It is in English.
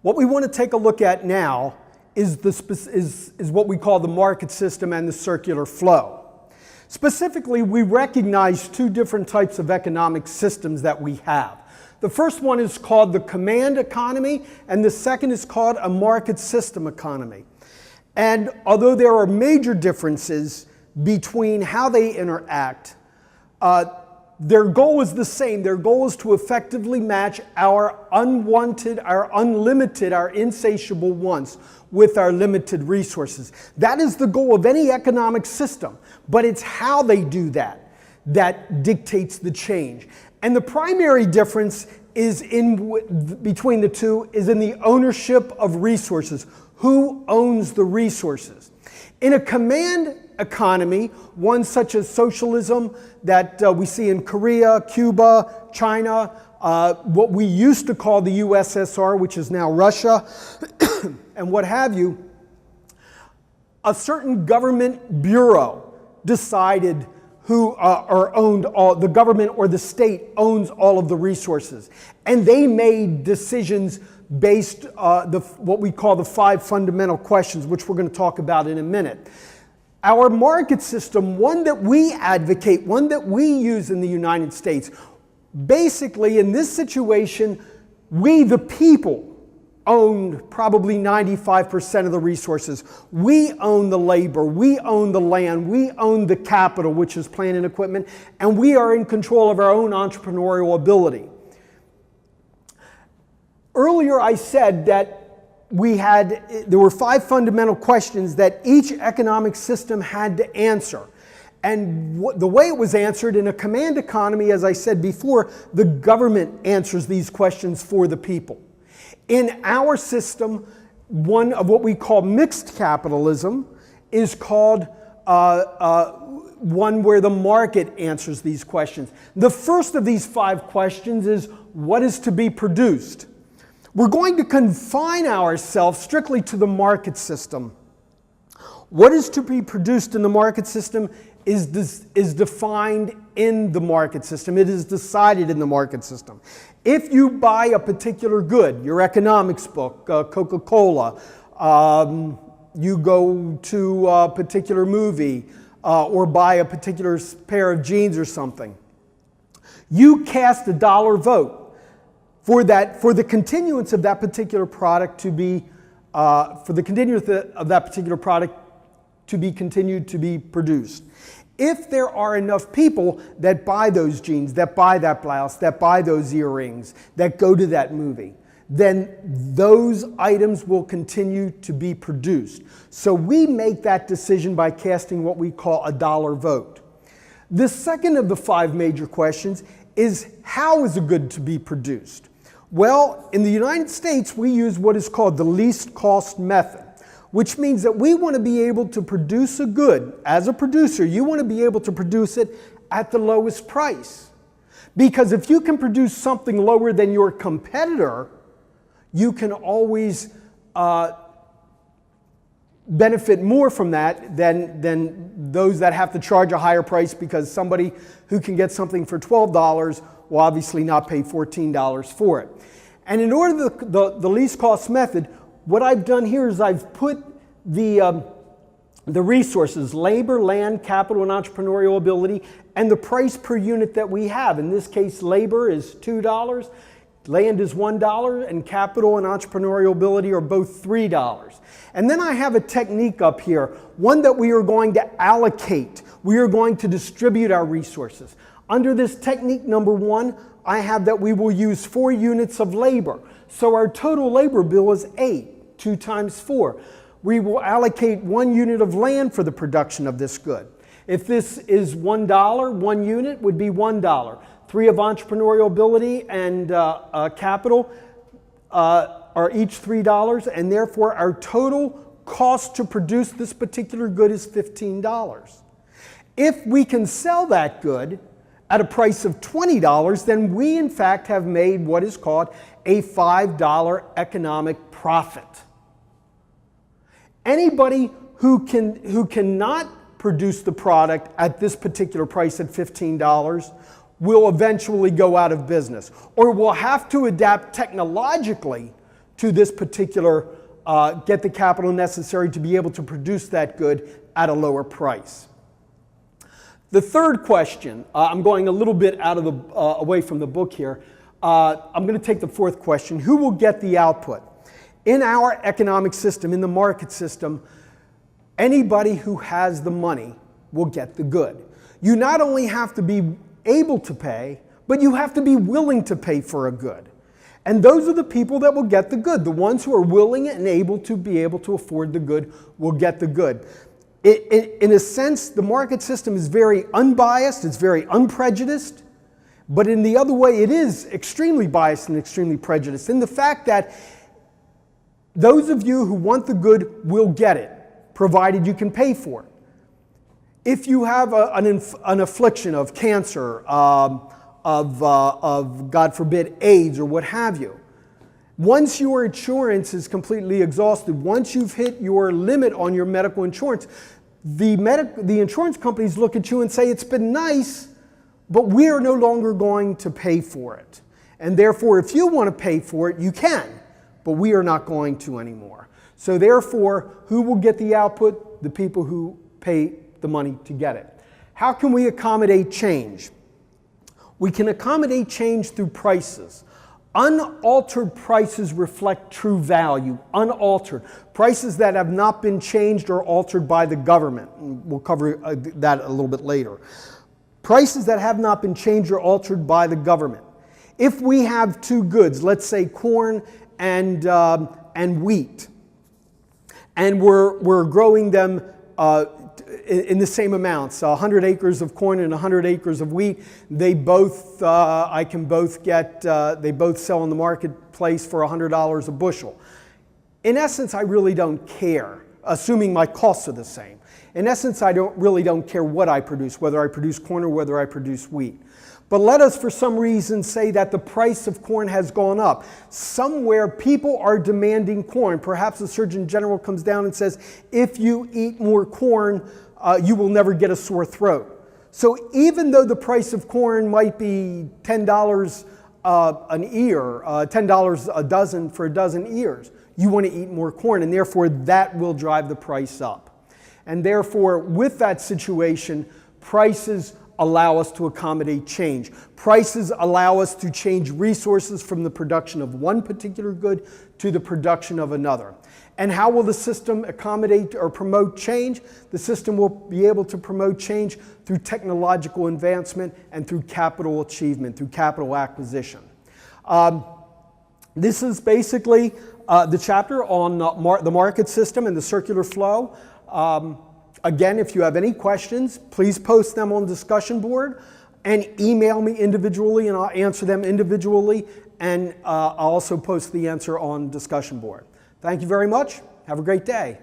What we want to take a look at now is what we call the market system and the circular flow. Specifically, we recognize two different types of economic systems that we have. The first one is called the command economy, and the second is called a market system economy. And although there are major differences between how they interact, their goal is the same. Their goal is to effectively match our unwanted, our unlimited, our insatiable wants with our limited resources. That is the goal of any economic system, but it's how they do that that dictates the change. And the primary difference is between the two is in the ownership of resources. Who owns the resources? In a command economy, one such as socialism that we see in Korea, Cuba, China, what we used to call the USSR, which is now Russia, and what have you, a certain government bureau decided who owned all, the government or the state owns all of the resources. And they made decisions based what we call the 5 fundamental questions, which we're going to talk about in a minute. Our market system, one that we advocate, one that we use in the United States, basically in this situation, we the people owned probably 95% of the resources. We own the labor, we own the land, we own the capital, which is plant and equipment, and we are in control of our own entrepreneurial ability. Earlier I said that there were 5 fundamental questions that each economic system had to answer. And the way it was answered in a command economy, as I said before, the government answers these questions for the people. In our system, one of what we call mixed capitalism is called one where the market answers these questions. The first of these 5 questions is what is to be produced? We're going to confine ourselves strictly to the market system. What is to be produced in the market system is defined in the market system. It is decided in the market system. If you buy a particular good, your economics book, Coca-Cola, you go to a particular movie or buy a particular pair of jeans or something, you cast a dollar vote for the continuance of that particular product to be continued to be produced. If there are enough people that buy those jeans, that buy that blouse, that buy those earrings, that go to that movie, then those items will continue to be produced. So we make that decision by casting what we call a dollar vote. The second of the 5 major questions is how is a good to be produced? Well, in the United States, we use what is called the least cost method, which means that we want to be able to produce a good. As a producer, you want to be able to produce it at the lowest price. Because if you can produce something lower than your competitor, you can always benefit more from that than those that have to charge a higher price, because somebody who can get something for $12 will obviously not pay $14 for it. And in order to the least cost method, what I've done here is I've put the resources, labor, land, capital, and entrepreneurial ability, and the price per unit that we have. In this case, labor is $2, land is $1, and capital and entrepreneurial ability are both $3. And then I have a technique up here, one that we are going to allocate. We are going to distribute our resources. Under this technique number 1, I have that we will use 4 units of labor. So our total labor bill is 8, 2 times 4. We will allocate 1 unit of land for the production of this good. If this is $1, 1 unit would be $1. 3 of entrepreneurial ability and capital are each $3, and therefore our total cost to produce this particular good is $15. If we can sell that good at a price of $20, then we in fact have made what is called a $5 economic profit. Anybody who cannot produce the product at this particular price at $15 will eventually go out of business, or will have to adapt technologically to this particular, get the capital necessary to be able to produce that good at a lower price. The third question, I'm going a little bit out of the, away from the book here. I'm going to take the fourth question. Who will get the output? In our economic system, in the market system, anybody who has the money will get the good. You not only have to be able to pay, but you have to be willing to pay for a good. And those are the people that will get the good. The ones who are willing and able to be able to afford the good will get the good. In a sense, the market system is very unbiased, it's very unprejudiced, but in the other way, it is extremely biased and extremely prejudiced in the fact that those of you who want the good will get it, provided you can pay for it. If you have an affliction of cancer, of God forbid, AIDS or what have you, once your insurance is completely exhausted, once you've hit your limit on your medical insurance, the insurance companies look at you and say, it's been nice, but we are no longer going to pay for it. And therefore, if you want to pay for it, you can, but we are not going to anymore. So therefore, who will get the output? The people who pay the money to get it. How can we accommodate change? We can accommodate change through prices. Unaltered prices reflect true value, unaltered. Prices that have not been changed or altered by the government. We'll cover that a little bit later. Prices that have not been changed or altered by the government. If we have two goods, let's say corn and wheat, and we're growing them in the same amounts, 100 acres of corn and 100 acres of wheat, they both, they both sell in the marketplace for $100 a bushel. In essence, I really don't care, assuming my costs are the same. In essence, I really don't care what I produce, whether I produce corn or whether I produce wheat. But let us, for some reason, say that the price of corn has gone up. Somewhere, people are demanding corn. Perhaps the Surgeon General comes down and says, if you eat more corn, you will never get a sore throat. So even though the price of corn might be $10 an ear, $10 a dozen for a dozen ears, you want to eat more corn, and therefore that will drive the price up. And therefore, with that situation, prices allow us to accommodate change. Prices allow us to change resources from the production of one particular good to the production of another. And how will the system accommodate or promote change? The system will be able to promote change through technological advancement and through capital achievement, through capital acquisition. This is basically the chapter on the market system and the circular flow. Again, if you have any questions, please post them on the discussion board and email me individually, and I'll answer them individually, and I'll also post the answer on discussion board. Thank you very much. Have a great day.